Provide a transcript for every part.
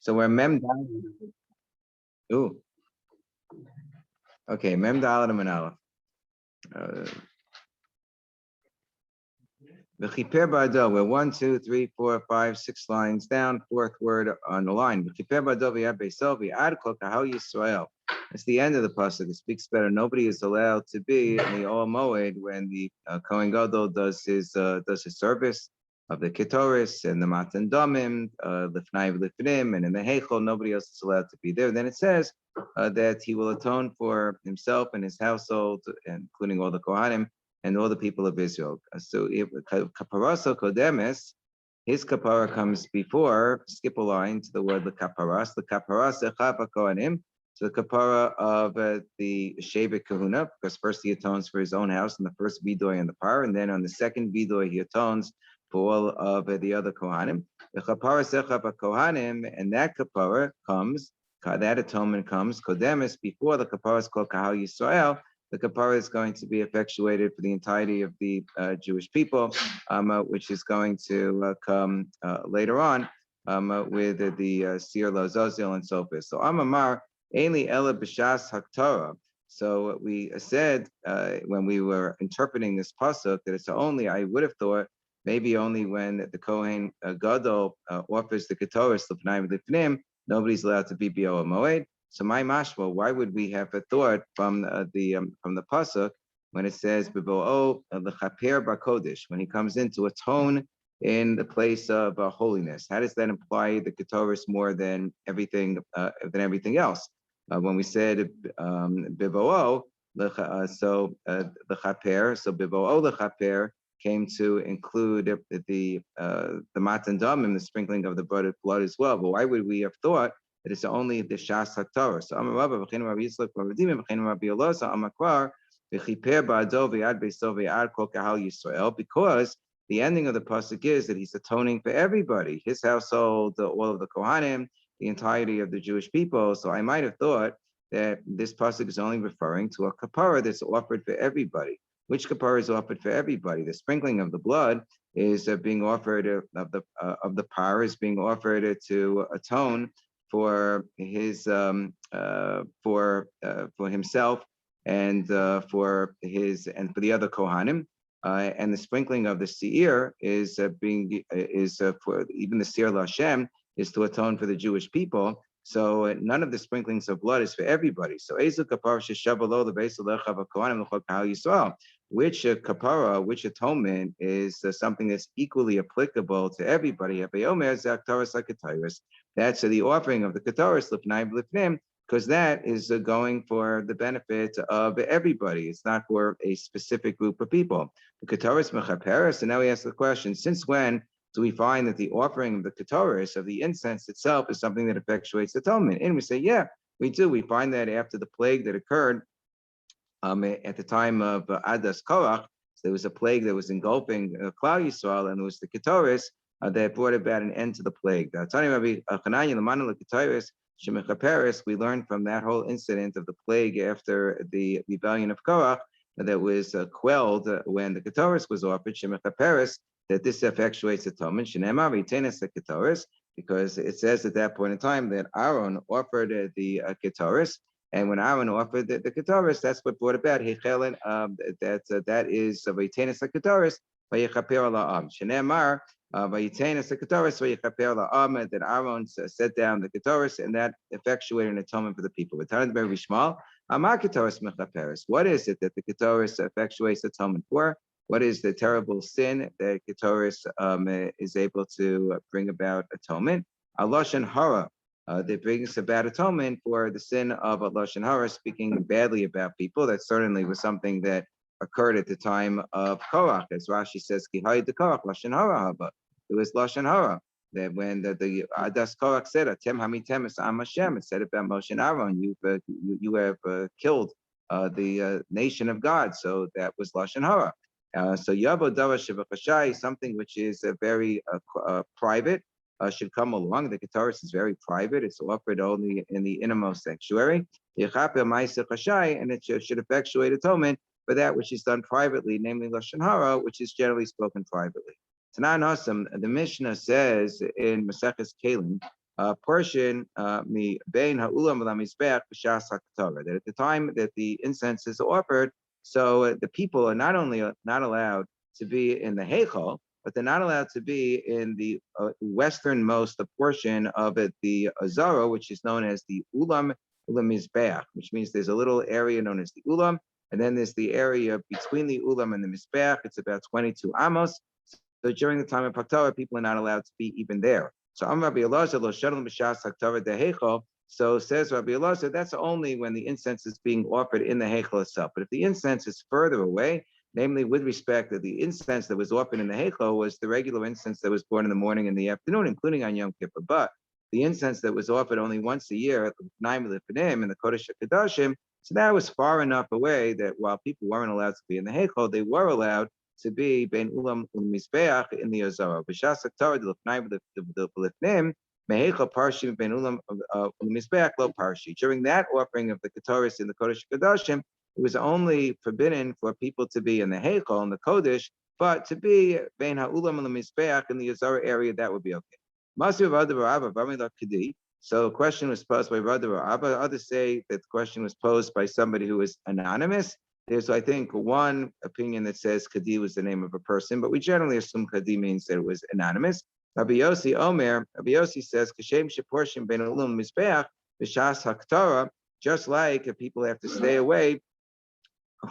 So we're Mem Dalet. Ooh. Okay, Mem Dalet and Aleph. The Chiper Ba'ado, we're 1, 2, 3, 4, 5, 6 lines down, fourth word on the line. The Chiper Ba'ado v'yad Beisov v'yad kol kahal Yisrael. It's the end of the pasuk. It speaks better. Nobody is allowed to be in the Ol Moed when the Kohen Gadol does his service of the Ketoris and the Matan Damim, Lifnai v'Lifnim, and in the Heichel, nobody else is allowed to be there. Then it says that he will atone for himself and his household, including all the Kohanim and all the people of Israel. So Kaparaso Kodemes, his kapara comes before, skip a line to the word the kaparas echava kohanim, to the kapara of the Shevet Kahuna, because first he atones for his own house in the first vidoy and the par, and then on the second vidoy he atones for all of the other kohanim. The kapara echava kohanim, and that kapara comes, that atonement comes, kodemes, before the kapara is called Kahal Yisrael. The kapara is going to be effectuated for the entirety of the Jewish people, which is going to come later on with the Sir Lazozil and so forth. So Amamar, Eli Ela B'Shas Haktara. So we said when we were interpreting this pasuk that it's only, I would have thought, maybe only when the Kohen Gadol offers the Ketoris L'Pnai L'Pnim, nobody's allowed to be B'Oel Moed. So my mashma, why would we have a thought from the pasuk when it says Bibo'o l'chaper b'kodesh, when he comes in to atone in the place of holiness? How does that imply the Ketoris more than everything else? When we said Bibo'o, so l'chaper, so Bibo'o l'chaper came to include the matan damim, the sprinkling of the blood as well. But why would we have thought that it's only the Shas HaTorah? So Amar Rabba v'chein Rabbi Yitzchak v'Radim v'chein Rabbi Elosa Amakvar v'chiper ba'ado v'yad beiso v'yad kol kahal Yisrael, because the ending of the pasuk is that he's atoning for everybody, his household, all of the Kohanim, the entirety of the Jewish people. So I might have thought that this pasuk is only referring to a kapara that's offered for everybody. Which kapara is offered for everybody? The sprinkling of the blood is being offered of the par is being offered to atone for his for himself and for the other Kohanim, and the sprinkling of the seir is for even the seir l'Hashem is to atone for the Jewish people. So none of the sprinklings of blood is for everybody. So ezu kapara sheshavalo lebeis alecha v'kohanim l'chol kahal Yisrael. Which kapara, which atonement is something that's equally applicable to everybody? That's the offering of the Ketoris L'Pnai L'Pnim, because that is going for the benefit of everybody. It's not for a specific group of people. The Ketoris Mechaperes, and now we ask the question, since when do we find that the offering of the Ketoris, of the incense itself, is something that effectuates atonement? And we say, yeah, we do. We find that after the plague that occurred at the time of Adas Korach, there was a plague that was engulfing Klal Yisrael, and it was the Ketoris that brought about an end to the plague. We learned from that whole incident of the plague after the rebellion of Korach that was quelled when the Ketoris was offered, that this effectuates atonement, because it says at that point in time that Aaron offered the Ketoris. And when Aaron offered the Ketoris, that's what brought about that is Vayitenes HaKetoris Vayichaper La'am. Shenemar Vayitenes HaKetoris Vayichaper La'am, that Aaron set down the Ketoris, and that effectuated an atonement for the people. What is it that the Ketoris effectuates atonement for? What is the terrible sin that Ketoris is able to bring about atonement? Lashon hara. That brings about atonement for the sin of lashon hara, speaking badly about people. That certainly was something that occurred at the time of Korach, as Rashi says, "Ki hayid Korach lashon hara haba." It was lashon hara that when the Adas Korach said, "Atem hamitem es am Hashem," it said about Moshe and Aaron, you have killed the nation of God. So that was lashon hara. So yavo davar shevachashai, something which is very private. Should come along. The Ketoris is very private. It's offered only in the innermost sanctuary. And it should effectuate atonement for that which is done privately, namely lashon hara, which is generally spoken privately. Tanan Hasam, the Mishnah says in Maseches Kelim portion mi bein ha'ulam v'lamizbech b'shas haktorah. That at the time that the incense is offered, so the people are not only not allowed to be in the heichal, but they're not allowed to be in the westernmost portion of it, the azara, which is known as the ulam mizbeach, which means there's a little area known as the ulam, and then there's the area between the ulam and the mizbeach. It's about 22 amos. So during the time of Haktorah, people are not allowed to be even there. So I'm Rabbi Elazar, lo shadol b'shas Haktorah dehechal. So says Rabbi Elazar, that's only when the incense is being offered in the heichal itself. But if the incense is further away, namely with respect to the incense that was offered in the heichal was the regular incense that was born in the morning and the afternoon, including on Yom Kippur. But the incense that was offered only once a year at the Naim Lefinim in the Kodesh HaKadoshim, so that was far enough away that while people weren't allowed to be in the heichal, they were allowed to be ben ulam mizbeach in the azara. B'shas haktorah l'fnai v'lifnim meheichal parshi ben ulam mizbeach lo parshi. During that offering of the ketoris in the Kodesh Kodashim, it was only forbidden for people to be in the heichal in the Kodesh, but to be ben ha'ulam mizbeach in the azara area, that would be okay. Masiv v'adav v'amila kedi. So a question was posed by Radav Abba. Others say that the question was posed by somebody who is anonymous. There's, I think, one opinion that says Kadi was the name of a person, but we generally assume Kadi means that it was anonymous. Rabbi Yossi says, Kashem sheporshim ben ulam mizbeach b'shas haktorah, just like if people have to stay away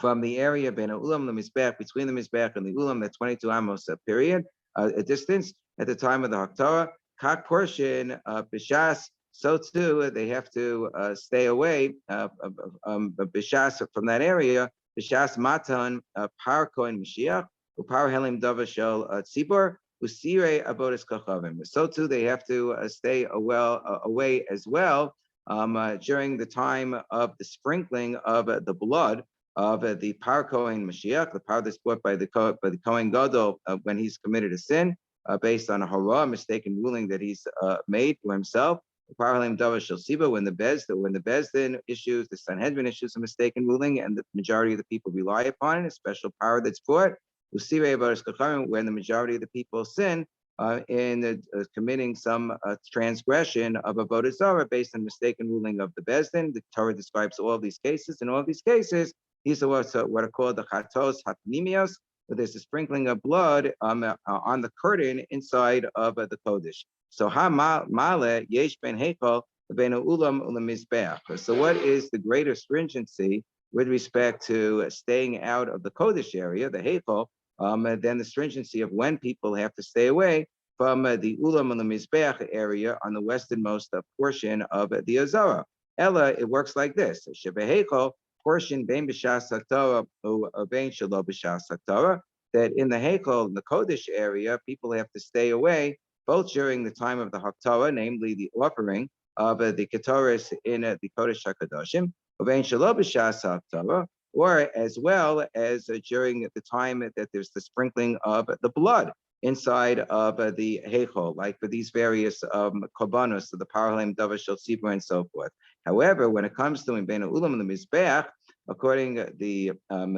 from the area ben ulam mizbeach, between the mizbeach and the ulam, that 22 amos period, a distance at the time of the haktorah, kak portion b'shas. So too, they have to stay away b'shas from that area. B'shas matan par kohen Mashiach upar helim davar shel tzibor usire avodas kachavim. So too, they have to stay away as well during the time of the sprinkling of the blood of the par kohen Mashiach, the par that's brought by the kohen gadol when he's committed a sin based on a hara, mistaken ruling that he's made for himself. When the Bezdin issues, the Sanhedrin issues a mistaken ruling, and the majority of the people rely upon it, a special power that's brought. When the majority of the people sin in committing some transgression of a avodah zarah based on mistaken ruling of the Bezdin. The Torah describes all of these cases. In all of these cases, these are what are called the chatos hatnimios, where there's a sprinkling of blood on the curtain inside of the kodesh. So male yesh ben heichal ben ulam ulamizbeach. So what is the greater stringency with respect to staying out of the kodesh area, the heichal, than the stringency of when people have to stay away from the ulam ulamizbeach area on the westernmost portion of the azara? Ella, it works like this: shebeheichal portion ben b'shas haktorah or ben shelo b'shas haktorah. That in the heichal, in the kodesh area, people have to stay away both during the time of the Haktorah, namely the offering of the Ketoris in the Kodesh HaKadoshim, or as well as during the time that there's the sprinkling of the blood inside of the Heichal, like for these various korbanos, so the Paralim, Davar Shel Tzibur, and so forth. However, when it comes to Bein Ulam and the Mizbeach, according to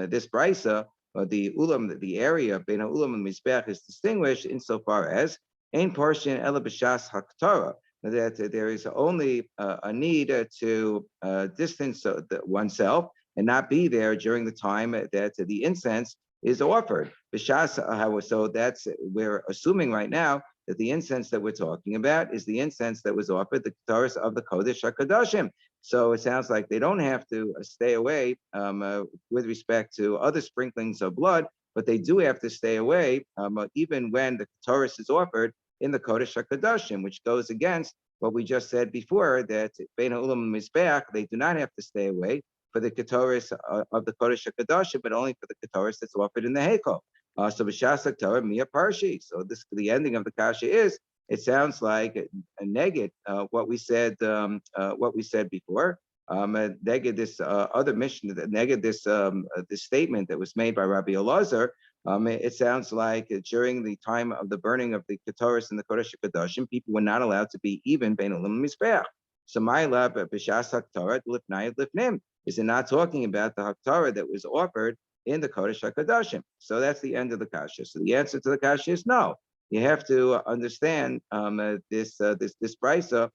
this brisa, the ulam, the area Bein Ulam and Mizbeach is distinguished insofar as ein portion ela b'shas haktorah, that there is only a need to distance oneself and not be there during the time that the incense is offered. B'shas, so that's, we're assuming right now that the incense that we're talking about is the incense that was offered, the ketoris of the Kodesh HaKadoshim. So it sounds like they don't have to stay away with respect to other sprinklings of blood, but they do have to stay away even when the ketoris is offered in the Kodesh HaKadoshim, which goes against what we just said before, that Bein Ha'ulam and Mizbeach, they do not have to stay away for the ketoris of the Kodesh HaKadoshim, but only for the ketoris that's offered in the Heichal. So b'shas haktorah miya parshi. So this, the ending of the kasha is, it sounds like a negate what we said before. Negate this other mission, negate this this statement that was made by Rabbi Elazar. It sounds like during the time of the burning of the ketoris in the Kodesh HaKadoshim, people were not allowed to be even bein ulam mizbeach. So my lab b'shas haktorah lifnai lifnim, is it not talking about the haktorah that was offered in the Kodesh HaKadoshim? So that's the end of the kasha. So the answer to the kasha is no. you have to understand this brisa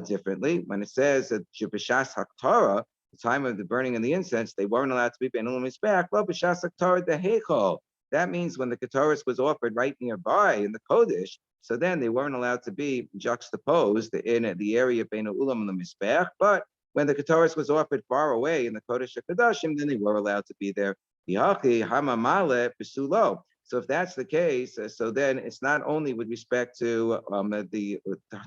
differently. When it says that B'shas Haktara, the time of the burning of the incense, they weren't allowed to be Ben Ulam Mizbeach. Lo B'shas Haktara Dehechol. That means when the Ketoris was offered right nearby in the Kodesh, so then they weren't allowed to be juxtaposed in the area of Ben Ulam and the Mizbeach. But when the Ketoris was offered far away in the Kodesh HaKadoshim, then they were allowed to be there. So if that's the case, so then it's not only with respect to the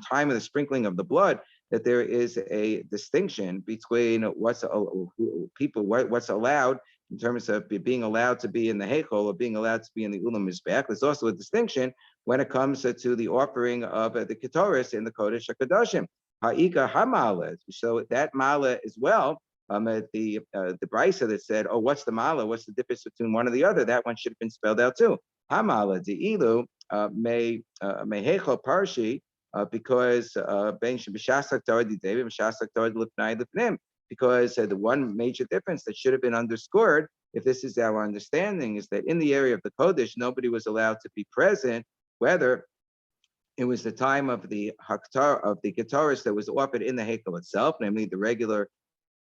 time of the sprinkling of the blood that there is a distinction between what's allowed in terms of being allowed to be in the Heichol or being allowed to be in the Ulam Mizbeach. There's also a distinction when it comes to the offering of the Ketoris in the Kodesh HaKadoshim. Ha'ika ha'mala. So that mala as well. The brisa that said, "Oh, what's the mala? What's the difference between one or the other?" That one should have been spelled out too. Hamala deilu may hechol parshi because ben shebishas haktorah didavid b'shas haktorah lifnai lifnim. Because the one major difference that should have been underscored, if this is our understanding, is that in the area of the Kodesh, nobody was allowed to be present, whether it was the time of the Haktar of the Ketoris that was offered in the Heikel itself, namely the regular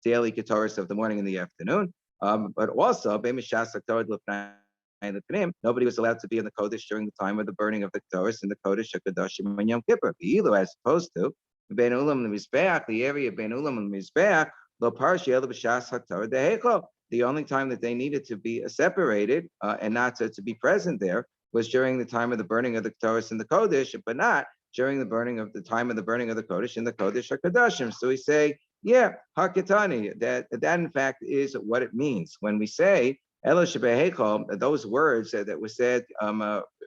daily Ketoris of the morning and the afternoon, but also nobody was allowed to be in the Kodesh during the time of the burning of the Ketoris in the Kodesh HaKadoshim and Yom Kippur. As opposed to Ben Ulam and Mizbeach, the area of Ben Ulam and Mizbeach, Lo Parshi El B'Shas Haktar Dehechol. The only time that they needed to be separated and not to be present there was during the time of the burning of the Ketoris in the Kodesh, but not during the time of the burning of the Kodesh in the Kodesh HaKadoshim. So we say, yeah, Hakitani, that in fact is what it means. When we say Elo Shebehechol, those words that were said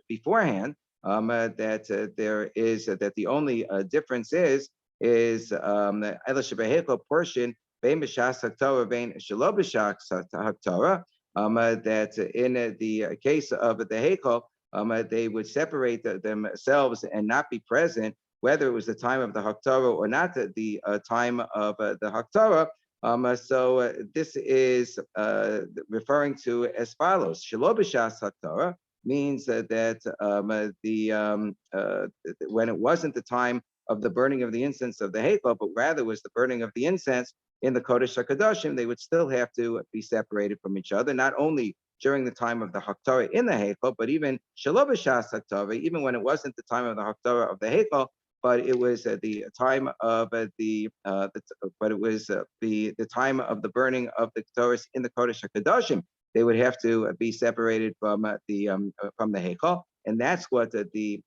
beforehand, that there is that the only difference is Elo Shebehechol portion Bein B'Shas Haktorah, Bein Shelo B'Shas Haktorah, that in the case of the Heichol, they would separate themselves and not be present, whether it was the time of the Haktorah or not the time of the Haktorah. So this is referring to as follows. Shelo B'Shas Haktorah means that when it wasn't the time of the burning of the incense of the Heichal, but rather was the burning of the incense in the Kodesh HaKadoshim, they would still have to be separated from each other, not only during the time of the Haktorah in the Heichal, but even Shelo B'Shas Haktorah, even when it wasn't the time of the Haktorah of the Heichal, but it was the time of the time of the burning of the Ketoris in the Kodesh HaKadoshim. They would have to be separated from the Heichal, and that's what the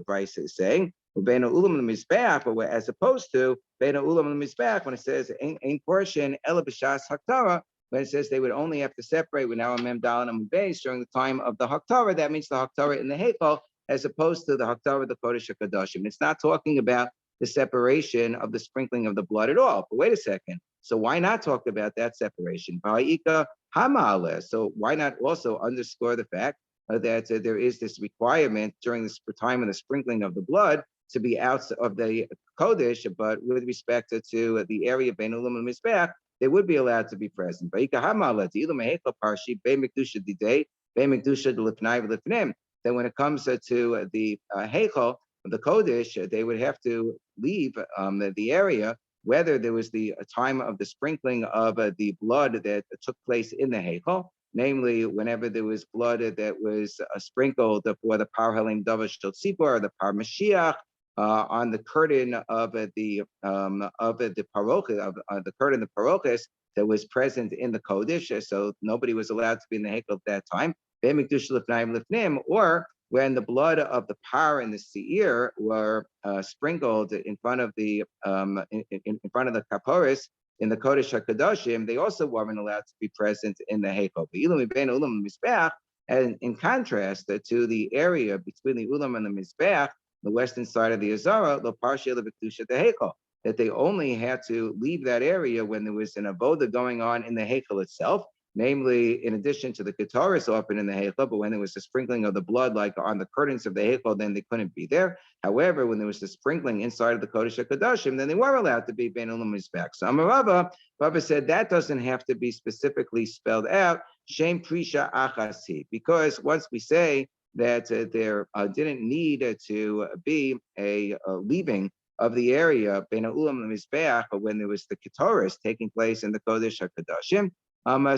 Bryce is saying. Bein Ulam and Mizbeach, but as opposed to Bein Ulam and Mizbeach, when it says ain't portion Ela B'Shas Haktorah, when it says they would only have to separate with now Mem Dalan and Beis during the time of the Haktorah, that means the Haktorah in the Heichal, as opposed to the Haktorah of the Kodesh HaKadoshim. It's not talking about the separation of the sprinkling of the blood at all. But wait a second. So why not talk about that separation? So why not also underscore the fact that there is this requirement during this time of the sprinkling of the blood to be out of the Kodesh, but with respect to the area of Bein Ulam and Mizbeach, they would be allowed to be present. Then when it comes to the Heichal, the Kodesh, they would have to leave the area, whether there was the time of the sprinkling of the blood that took place in the Heichal, namely whenever there was blood that was sprinkled for the Par Halim Davash Shel Tzipor, or the Par Mashiach, on the curtain of the parochis, of the curtain of the parochis that was present in the Kodesh, so nobody was allowed to be in the Heichal at that time. Or when the blood of the par and the seir were sprinkled in front of the in front of the kaporis in the Kodesh HaKadoshim, they also weren't allowed to be present in the Heichal. And in contrast to the area between the Ulam and the Mizbeach, the western side of the Azara, the partial of the Heichal, that they only had to leave that area when there was an avoda going on in the Heichal itself, namely, in addition to the Ketoris offered in the Heichal, but when there was the sprinkling of the blood, like on the curtains of the Heichal, then they couldn't be there. However, when there was the sprinkling inside of the Kodesh HaKadoshim, then they were allowed to be Bein Ulam Mizbeach. So Amarava said that doesn't have to be specifically spelled out, Shem Prisha Achasi, because once we say that there didn't need to be a leaving of the area Ben Ulam Mizbeach when there was the Ketores taking place in the Kodesh HaKadoshim.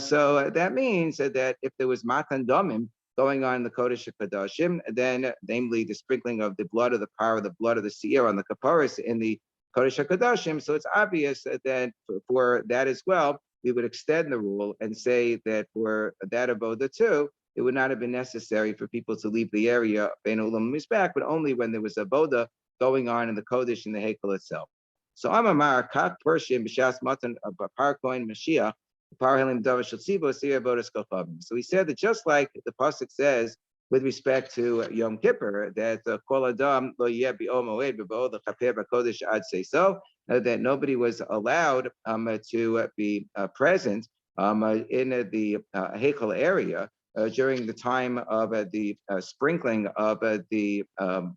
So that means that if there was Matan Domim going on in the Kodesh HaKadoshim, then namely the sprinkling of the blood of the power, the blood of the seer on the Kaparis in the Kodesh HaKadoshim, so it's obvious that for that as well, we would extend the rule and say that for that avoda too, it would not have been necessary for people to leave the area Ben Ulam Mizbeach, but only when there was a avoda going on in the Kodesh in the Heikel itself. So Amar Kak Pershim B'Shas Matan Par Kohen Mashiach Par Helim Davar Shel Tzivo Sir Avodas Kochavim. So he said that just like the pasuk says with respect to Yom Kippur, that Kol Adam Lo Yeh B'Om Moed B'Bo the Chaper B'Kodesh Ad Say So, that nobody was allowed to be present in the Heikel area during the time of the sprinkling of the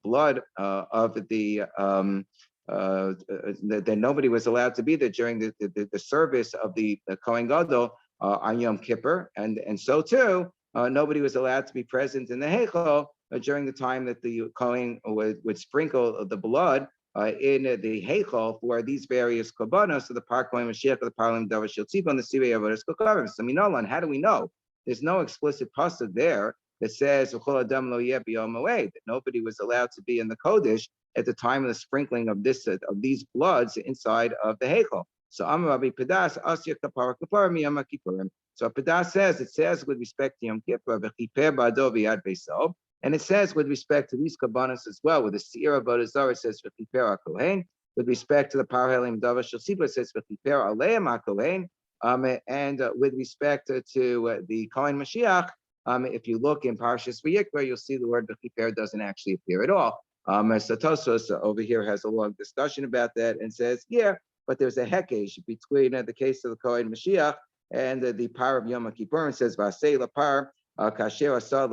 blood of the that nobody was allowed to be there during the service of the Kohen Gadol on Yom Kippur, and so too nobody was allowed to be present in the Heichel during the time that the Kohen would sprinkle the blood in the Heichel for these various korbanos, so the Par Kohen Mashiach, the Parlim Davar Shel Tzivo, and the Sirei Avodas Kochavim. So Minolan, how do we know? There's no explicit pasuk there that says that nobody was allowed to be in the Kodesh at the time of the sprinkling of these bloods inside of the Heichel. So Amar Rabbi Padas Asya Kapara Kapara Miyama Kippurim. So Padas says, it says with respect to Yom Kippur, V'chiper Ba'ado V'yad Beisov, and it says with respect to these kabbanas as well, with the Seir Avodah Zarah, it says V'chiper HaKohen. With respect to the Par Helim Davar Shel Tzivo, it says V'chiper Aleim HaKohen. And with respect to the Kohen Mashiach, if you look in Parshas Vayikra, you'll see the word V'chiper doesn't actually appear at all. So Tosfos over here has a long discussion about that and says, yeah, but there's a hekesh between the case of the Kohen Mashiach and the par of Yom Kippur. It says Vasei lapar kasher asa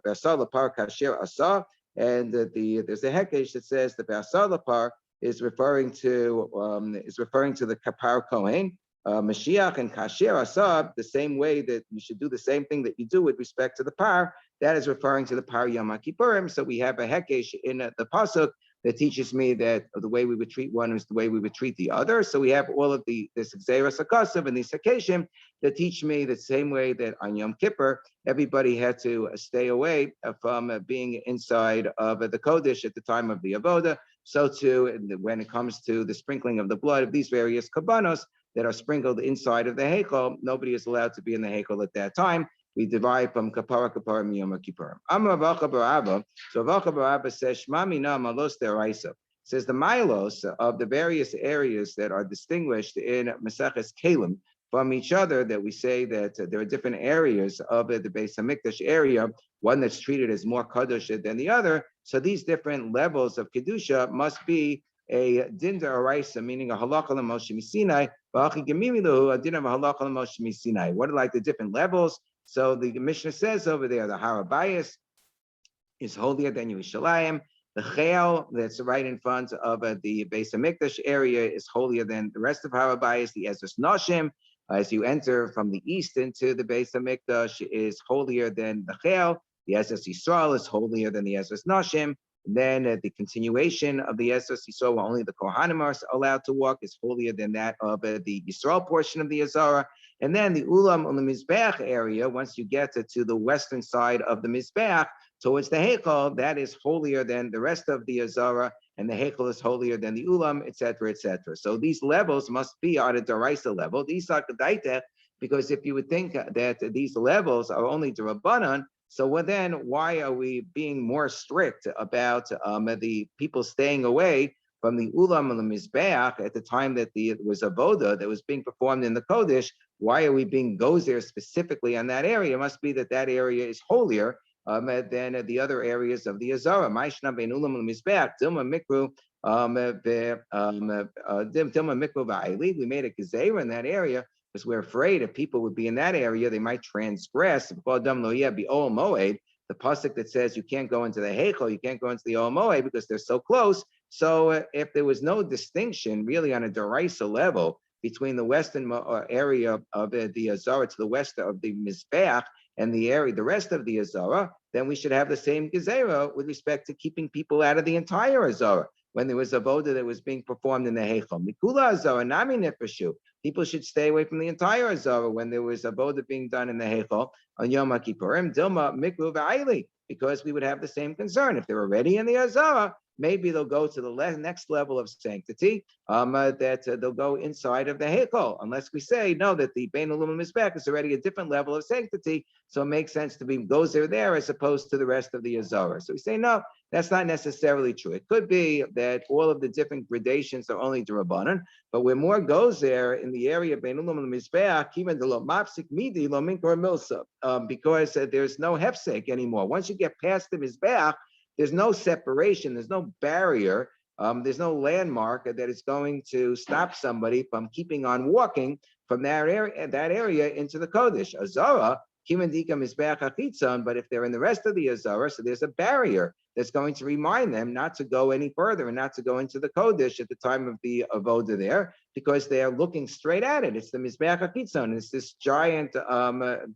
Vasei lapar kasher asa, and there's a hekesh that says the Vasei lapar is referring to the Kapar Kohen. Mashiach and Kasher Asab, the same way that you should do the same thing that you do with respect to the par, that is referring to the par Yom Kippurim. So we have a hekesh in the pasuk that teaches me that the way we would treat one is the way we would treat the other. So we have all of this Xeris Akasav and these Hakeshim that teach me the same way that on Yom Kippur, everybody had to stay away from being inside of the Kodesh at the time of the Avoda. So too, when it comes to the sprinkling of the blood of these various kabbanos that are sprinkled inside of the Heichel, nobody is allowed to be in the Heichel at that time. We derive from Kapara Miyom Kippurim. Amar Avacha Barabba. So Avacha Barabba says, Shema Mina Malos Deraisa. Says the milos of the various areas that are distinguished in Maseches Kalim from each other, that we say that there are different areas of the Beis Hamikdash area, one that's treated as more Kadosh than the other. So these different levels of Kedusha must be a din d'oraisa, meaning a halakha l'Moshe Sinai, v'achi gemimilu a din of a halakha l'Moshe Sinai. What are like the different levels? So the Mishnah says over there, the Har HaBayis is holier than Yerushalayim. The Chayil that's right in front of the Beis Hamikdash area is holier than the rest of Har HaBayis. The Ezras Nashim, as you enter from the east into the Beis Hamikdash, is holier than the Chayil. The Ezras Yisrael is holier than the Ezras Nashim. Then the continuation of the Ezras Yisrael, where only the Kohanim are allowed to walk, is holier than that of the Yisrael portion of the Azara. And then the Ulam on the Mizbeach area, once you get to the western side of the Mizbeach, towards the Heichel, that is holier than the rest of the Azara, and the Heichel is holier than the Ulam, etc., etc. So these levels must be on a Daraisa level. These are Kedaita, because if you would think that these levels are only Darabanan, so then why are we being more strict about the people staying away from the Ulam and the Mizbeach at the time that it was a Voda that was being performed in the Kodesh? Why are we being gozer specifically on that area? It must be that that area is holier than the other areas of the Azara. Ma'ishna bein Ulam and Mizbeach, Dilma Mikru, Dilma Mikru va'ili. We made a gezerah in that area, because we're afraid if people would be in that area, they might transgress. The pasuk that says you can't go into the Heichel, you can't go into the Ol Moed because they're so close. So if there was no distinction really on a Daraisa level between the western area of the Azara to the west of the Mizbeach and the area, the rest of the Azara, then we should have the same gezerah with respect to keeping people out of the entire Azara. When there was a voda that was being performed in the Heichal, Mikula Azara, Nami Nefeshu, people should stay away from the entire Azara when there was a voda being done in the Heichal on Yom Kippurim, Dilma Miklu V'Aili, because we would have the same concern. If they're already in the Azara, maybe they'll go to the next level of sanctity, they'll go inside of the Heichal, unless we say, no, that the Bein Ulum Mizbech is already a different level of sanctity, so it makes sense to be goes there as opposed to the rest of the Azara. So we say, no, that's not necessarily true. It could be that all of the different gradations are only D'Rabbanan, but where more goes there in the area of Bein Ulum Mizbech, even the Lo Mapsik Midi, Lo Minkor Milsa, because there's no hefsek anymore. Once you get past the Mizbech, there's no separation, there's no barrier, there's no landmark that is going to stop somebody from keeping on walking from that area into the Kodesh. Azara, Kimandika Mizbeach Achitzon, but if they're in the rest of the Azara, so there's a barrier that's going to remind them not to go any further and not to go into the Kodesh at the time of the Avoda there, because they are looking straight at it. It's the Mizbeach Achitzon. It's this giant,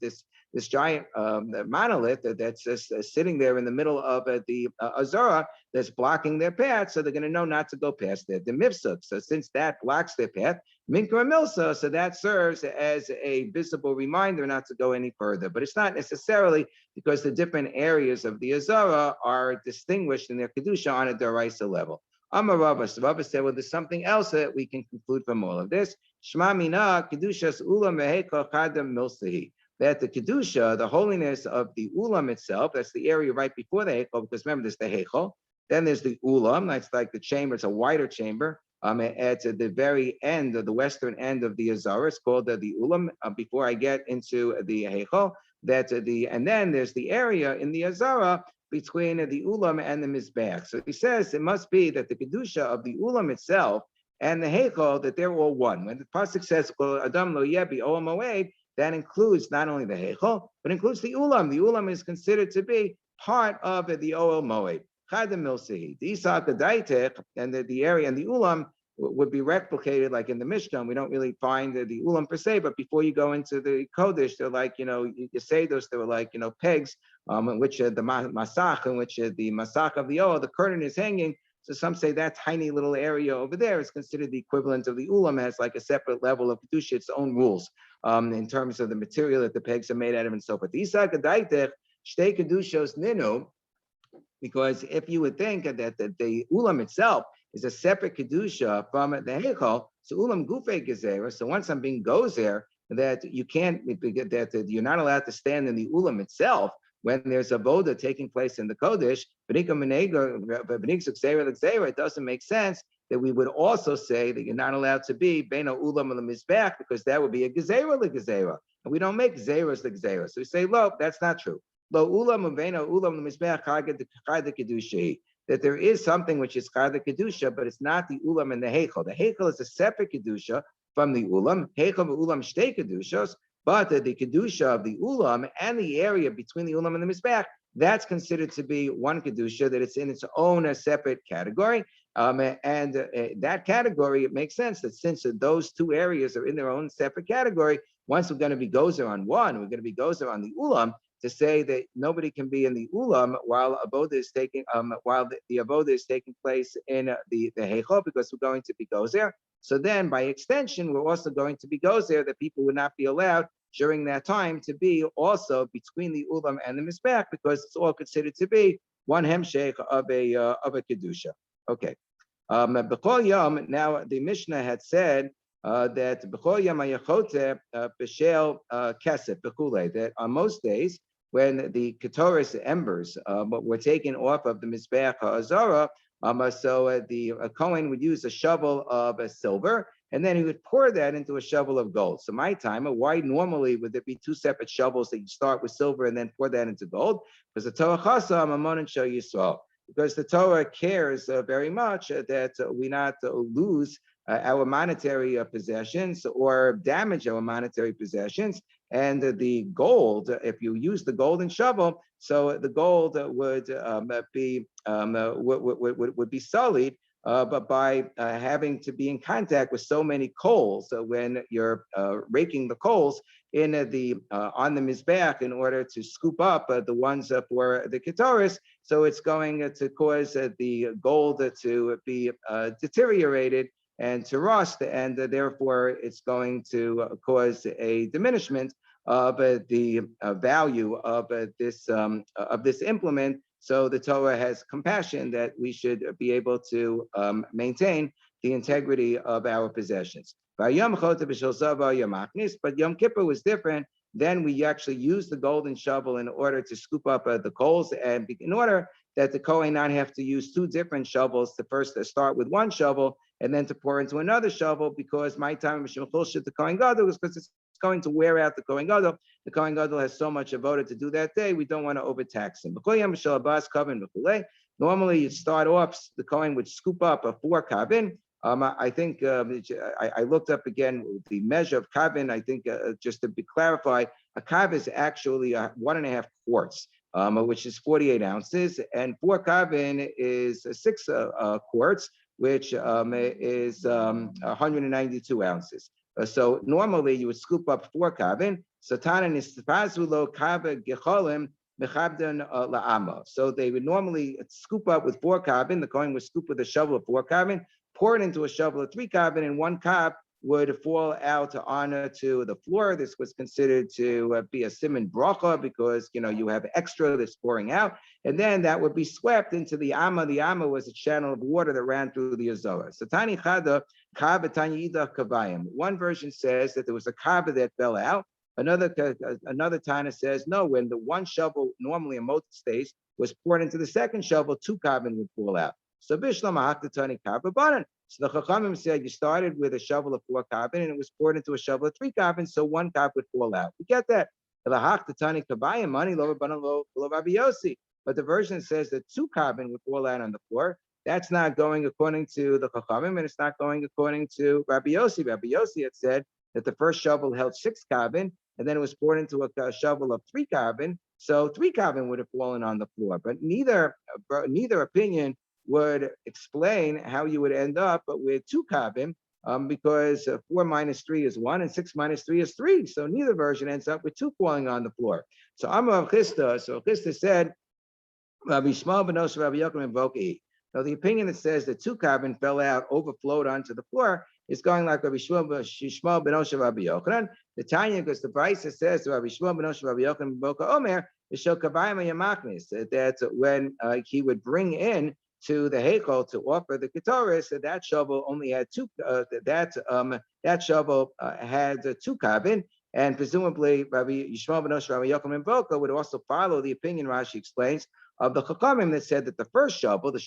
this giant monolith that's just sitting there in the middle of the Azara that's blocking their path, so they're going to know not to go past there. The Mifsuk, so since that blocks their path, Minkra Milsa, so that serves as a visible reminder not to go any further. But it's not necessarily because the different areas of the Azara are distinguished in their Kedusha on a Daraisa level. Amar Rava, so Rava said, well, there's something else that we can conclude from all of this. Shema Mina, Kedushas Ulam Veheka Chadam Milsahi. That the Kedusha, the holiness of the Ulam itself, that's the area right before the Heichal, because remember, there's the Heichal, then there's the Ulam, that's like the chamber, it's a wider chamber, at the very end of the western end of the Azara, it's called the Ulam, before I get into the Heichal, and then there's the area in the Azara between the Ulam and the Mizbeach. So he says it must be that the Kedusha of the Ulam itself and the Heichal, that they're all one. When the Pasuk says, Adam lo yebi olam moed, that includes not only the Heichal, but includes the Ulam. The Ulam is considered to be part of the Oel Moed. Chadam Milsehi. The Isa Kadaitek, and the area and the Ulam would be replicated like in the Mishnah. We don't really find the Ulam per se, but before you go into the Kodesh, they're like, you say those, they were like, pegs, in which the Masach, in which the Masach of the Oel, the curtain is hanging. So some say that tiny little area over there is considered the equivalent of the Ulam, has like a separate level of Kedusha, its own rules in terms of the material that the pegs are made out of and so forth. Because if you would think that the Ulam itself is a separate Kedusha from the Heichal, so Ulam Gufe Gezerah, so once something goes there, that you can't, that you're not allowed to stand in the Ulam itself, when there's a voda taking place in the Kodesh, it doesn't make sense that we would also say that you're not allowed to be Beina Ulam and the Mizbech, because that would be a Gezerah Gezerah. And we don't make Gezerahs the Gezerah. So we say, look, that's not true. Lo Ulam and Beina Ulam the Mizbech Chad Kedusha. That there is something which is Chad Kedusha, but it's not the Ulam and the Heichal. The Heichal is a separate Kedusha from the Ulam. Heichal and Ulam Shtei Kedushas. But the Kedusha of the Ulam and the area between the Ulam and the Mizbech, that's considered to be one Kedusha, that it's in its own separate category. That category, it makes sense that since those two areas are in their own separate category, once we're going to be gozer on one, we're going to be gozer on the Ulam, to say that nobody can be in the Ulam while Avoda is taking, while the Avoda is taking place in the Heichal, because we're going to be gozer. So then, by extension, we're also going to be gozer that people would not be allowed during that time to be also between the Ulam and the Mizbech, because it's all considered to be one hemshech of a Kedusha. Okay. B'chol Yom, now the Mishnah had said that B'chol Yom hayachote b'shel kesef b'chulei, that on most days when the Ketoris embers were taken off of the Mizbeach HaAzara, so the Kohen would use a shovel of silver, and then he would pour that into a shovel of gold. So my time, why normally would there be two separate shovels that you start with silver and then pour that into gold? Because the Torah Chasa Mamon and Shal Yisrael. Because the Torah cares very much that we not lose our monetary possessions or damage our monetary possessions. And the gold, if you use the golden shovel, so the gold would be sullied but by having to be in contact with so many coals when you're raking the coals in the on the mizbeach in order to scoop up the ones for the ketoris. So it's going to cause the gold to be deteriorated and to rust, and therefore it's going to cause a diminishment of the value of this implement. So the Torah has compassion that we should be able to maintain the integrity of our possessions. But Yom Kippur was different. Then we actually used the golden shovel in order to scoop up the coals, and in order that the Kohen not have to use two different shovels to first start with one shovel and then to pour into another shovel, because my time of the Kohen Gadol was because it's going to wear out the Kohen Gadol. The Kohen Gadol has so much avoda to do that day, we don't want to overtax him. Normally, you start off, the Kohen would scoop up a 4 kavin. I think I looked up again the measure of kavin. I think just to be clarified, a kav is actually 1.5 quarts, which is 48 ounces, and 4 kavin is 6 quarts, which is 192 ounces. So normally you would scoop up 4 kavin. Satanan is pazulo kava gecholim mechabdan la'ama. So they would normally scoop up with 4 kavin. The Kohen would scoop with a shovel of 4 kavin, pour it into a shovel of 3 kavin, and 1 kav would fall out onto the floor. This was considered to be a siman bracha because you have extra that's pouring out, and then that would be swept into the amma. The amma was a channel of water that ran through the azara. Satani chada kav tanya ida kavayim. One version says that there was a kav that fell out. Another Tana says no. When the one shovel normally in most states was poured into the second shovel, 2 kavin would fall out. So Bishlam Hakatani Kababanan. So the Chachamim said you started with a shovel of 4 kavin and it was poured into a shovel of 3 kavin, so 1 kav would fall out. We get that. The Hakatani Kabayim money lower low Rabbi Yossi. But the version says that 2 kavin would fall out on the floor. That's not going according to the Chachamim, and it's not going according to Rabbi Yossi. Rabbi Yossi had said that the first shovel held 6 kavin, and then it was poured into a shovel of 3 kavin, so 3 kavin would have fallen on the floor. But neither opinion would explain how you would end up with 2 kavim, because 4 minus 3 is 1 and 6 minus 3 is 3. So neither version ends up with 2 falling on the floor. So Amar Rav Chisda, so Chisda said, Rabbi Shmuel ben Osher Rabbi Yochanan ben Voki. Now the opinion that says that 2 kavin fell out, overflowed onto the floor, is going like Rabbi Shmuel ben Osher Rabbi Yochanan. The Tanya, because the Brisa says to Rabbi Shmuel ben Osher Rabbi Yochanan ben Voka Omer, that when he would bring in to the Heichal to offer the Ketoris, that shovel only had 2. That shovel had 2 kavin, and presumably Rabbi Yishmael ben Osher Rabbi Yochanan ben Voka would also follow the opinion, Rashi explains, of the Chachamim that said that the first shovel, the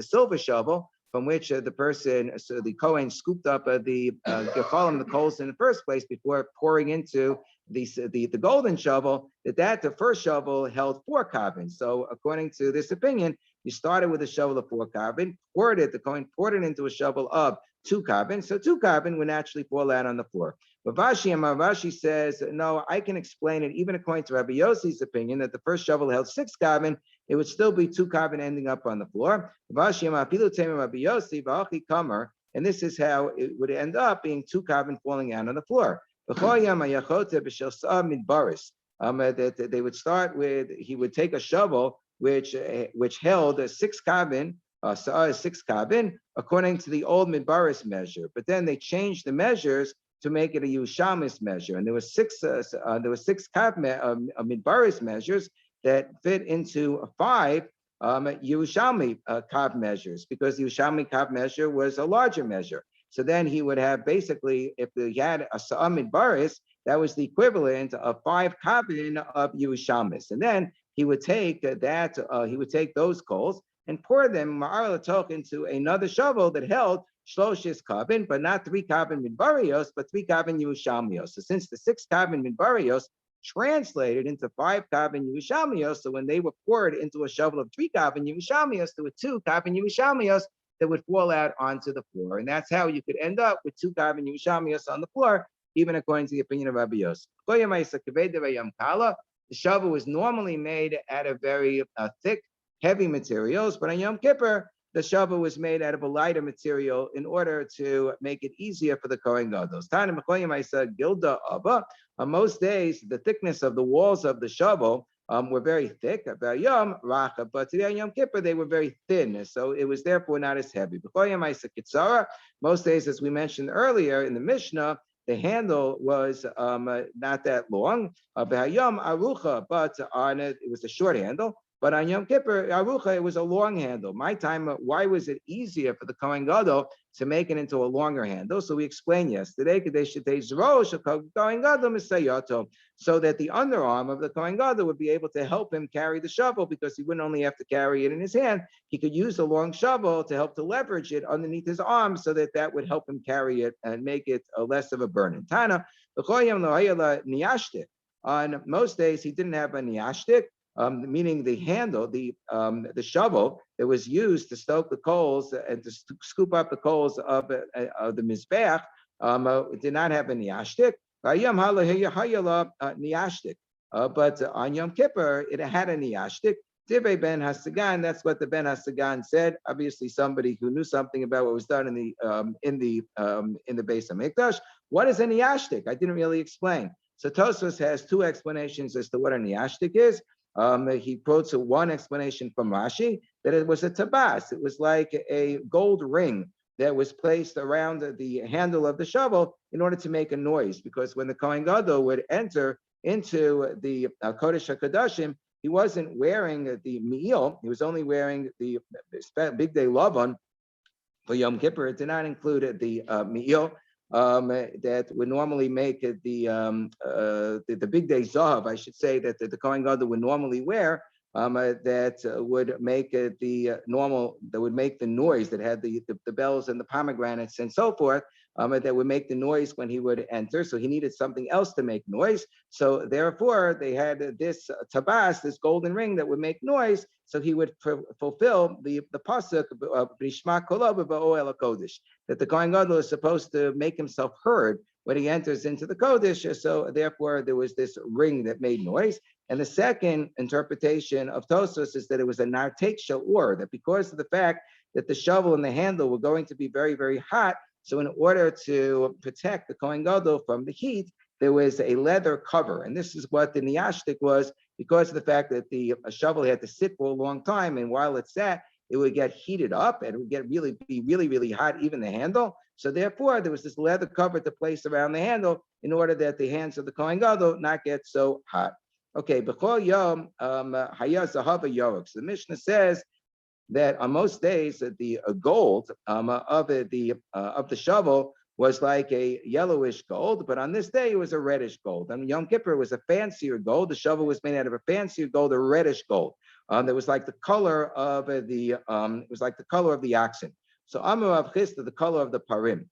silver shovel, from which the Kohen scooped up the gecholim, the coals in the first place before pouring into the golden shovel, that the first shovel held 4 kavin. So according to this opinion, you started with a shovel of 4 kavin, the Kohen poured it into a shovel of 2 kavin, so 2 kavin would naturally fall out on the floor. But Rashi says, no, I can explain it even according to Rabbi Yossi's opinion that the first shovel held 6 kavin, it would still be 2 kavin ending up on the floor. And this is how it would end up being 2 kavin falling out on the floor. That they would start with, he would take a shovel which held 6 kavin, 6 kavin, according to the old midbaris measure. But then they changed the measures to make it a Yerushalmis measure, and there were 6 midbaris measures that fit into 5 Yerushalmi kav measures, because the Yerushalmi kav measure was a larger measure. So then he would have basically, if he had a sa'ah midbaris, that was the equivalent of 5 kavin of Yerushalmis, and then he would take those coals and pour them into another shovel that held Shloshis kavin, but not 3 kavin midbarios, but 3 kavin Yerushalmios. So since the 6 kavin midbarios translated into 5 kavin Yerushalmios, so when they were poured into a shovel of 3 kavin Yerushalmios, there were 2 kavin Yerushalmios that would fall out onto the floor, and that's how you could end up with 2 kavin Yerushalmios on the floor, even according to the opinion of Rabbi Yosef. The shovel was normally made out of very thick, heavy materials, but on Yom Kippur, the shovel was made out of a lighter material in order to make it easier for the Kohen Gadol. I said, Gilda Abba. On most days, the thickness of the walls of the shovel were very thick, but today on Yom Kippur they were very thin, so it was therefore not as heavy. Most days, as we mentioned earlier in the Mishnah, the handle was not that long, but on it was a short handle. But on Yom Kippur, Arucha, it was a long handle. My time, why was it easier for the Kohen Gadol to make it into a longer handle? So we explained yesterday, so that the underarm of the Kohen Gadol would be able to help him carry the shovel, because he wouldn't only have to carry it in his hand, he could use the long shovel to help to leverage it underneath his arm, so that that would help him carry it and make it less of a burden. Tana, on most days, he didn't have a niashtik. Meaning the handle, the shovel that was used to stoke the coals and to scoop up the coals of the mizbeach, did not have a niashtik. But on Yom Kippur, it had a niashtik. Divrei Ben Hasagan, that's what the Ben Hasagan said. Obviously, somebody who knew something about what was done in the Beis Hamikdash. What is a niashtik? I didn't really explain. So Tosfos has two explanations as to what a niashtik is. He quotes one explanation from Rashi that it was a tabas. It was like a gold ring that was placed around the handle of the shovel in order to make a noise. Because when the Kohen Gadol would enter into the Kodesh HaKadoshim, he wasn't wearing the me'il. He was only wearing the big day lavan for Yom Kippur. It did not include the me'il. That would normally make the big day zahav, I should say, that the Kohen Gadol would normally wear, that would make that would make the noise, that had the bells and the pomegranates and so forth, that would make the noise when he would enter. So he needed something else to make noise. So therefore, they had this tabas, this golden ring that would make noise. So he would fulfill the pasuk of B'nishma Kolav B'Oel HaKodesh, that the Kohen Gadol is supposed to make himself heard when he enters into the Kodesh. So therefore, there was this ring that made noise. And the second interpretation of Tosfos is that it was a nartek sha'ur, that because of the fact that the shovel and the handle were going to be very, very hot, so in order to protect the Kohen Gadol from the heat, there was a leather cover. And this is what the niashtik was, because of the fact that the shovel had to sit for a long time, and while it sat, it would get heated up and it would be really hot, even the handle. So therefore, there was this leather cover to place around the handle in order that the hands of the Kohen Gadol not get so hot. Okay, b'chol yom haya zahava yorok. So the Mishnah says that on most days the gold of the shovel was like a yellowish gold, but on this day it was a reddish gold. On Yom Kippur it was a fancier gold. The shovel was made out of a fancier gold, a reddish gold. That was like the color of the oxen. So Amar Rav Chisda, the color of the parim.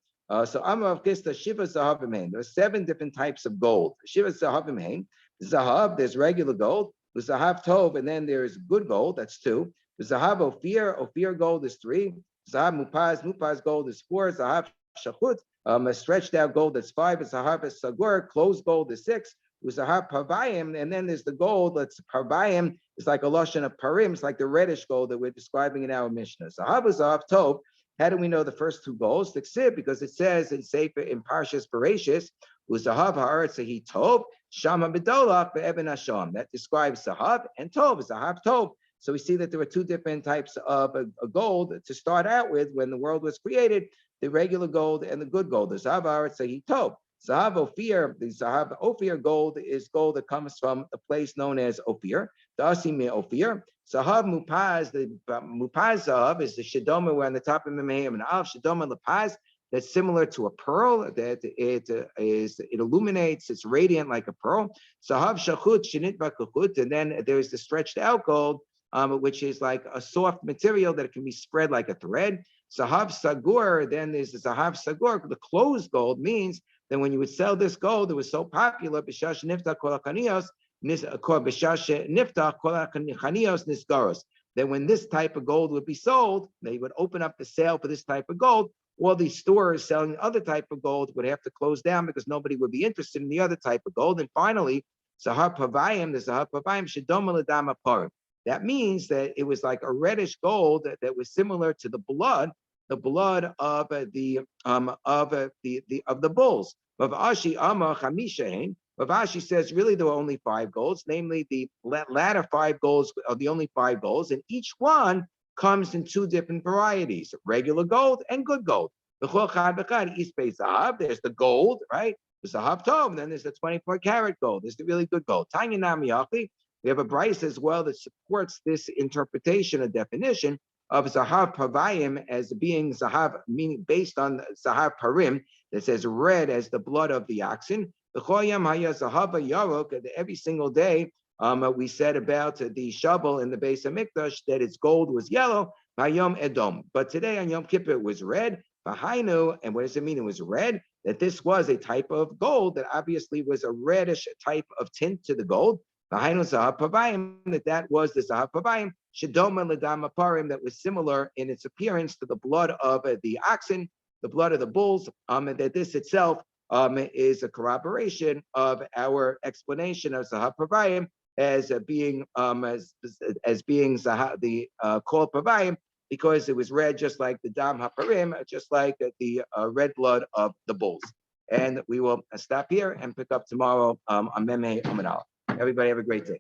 So Amar Rav Chisda, Shiva Zahavim Hain. There are 7 different types of gold. Shiva Zahavim Hain. Zahav, there's regular gold. There's Zahav Tov, and then there's good gold. That's 2. There's Zahav Ophir gold is 3. Zahav Mupaz gold is 4. Zahav Shachut, a stretched out gold, that's 5. Zahav Sagur, closed gold is 6. Zahav Parvayim, and then there's the gold that's Parvayim. It's like a lotion of Parim. It's like the reddish gold that we're describing in our Mishnah. Zahav Tov. How do we know the first 2 golds? Because it says in Sefer in Parshas Bereshis, Uzahav haaretz he tov, shama b'dolach be'eben hasham. That describes Zahav, and Tov, Zahav Tov. So we see that there were 2 different types of gold to start out with when the world was created: the regular gold and the good gold. The Zahav haaretz he tov. Zahav Ophir, the Zahav Ophir gold is gold that comes from a place known as Ophir. The Asim Ophir. Zahav Mupaz, the Mupaz Zahav is the Shadoma, we're on the top of Memehim and Av, Shadoma Lapaz, that's similar to a pearl, that it illuminates, it's radiant like a pearl. Zahav Shachut, Shinit Bakachut, and then there's the stretched out gold, which is like a soft material that can be spread like a thread. Zahav Sagur, then there's the Zahav Sagur, the closed gold means that when you would sell this gold, it was so popular, Bishash Nifta Kol HaKanios, that when this type of gold would be sold, they would open up the sale for this type of gold. All these stores selling other type of gold would have to close down because nobody would be interested in the other type of gold. And finally, Zahav Pavayim, the Zahav Pavayim, Shedoma L'Dam HaParim. that means that it was like a reddish gold that was similar to the blood of the bulls. Rav Ashi Amar Chamishain. Rav Ashi says really there were only 5 golds, namely the latter 5 golds are the only 5 golds, and each one comes in 2 different varieties: regular gold and good gold. There's the gold, right? There's the Zahav Tov, and then there's the 24 karat gold. There's the really good gold. Tanya Namiyachi. We have a brayso as well that supports this interpretation and definition of Zahav Pavayim as being Zahav, meaning based on Zahav Parim, that says red as the blood of the oxen. Every single day, we said about the shovel in the base of Mikdash that its gold was yellow, Hayom Edom. But today on Yom Kippur it was red. Vahainu, and what does it mean? It was red. That this was a type of gold that obviously was a reddish type of tint to the gold. Vahainu Zahav Pavayim, that was the Zahav Pavayim. Shedoma Ladama Parim, that was similar in its appearance to the blood of the oxen, the blood of the bulls. That this itself is a corroboration of our explanation of Zahav Pavayim as being Zahav, the called Pavayim, because it was red just like the Dam HaParim, just like the red blood of the bulls. And we will stop here and pick up tomorrow on Memeh Amanal. Everybody have a great day.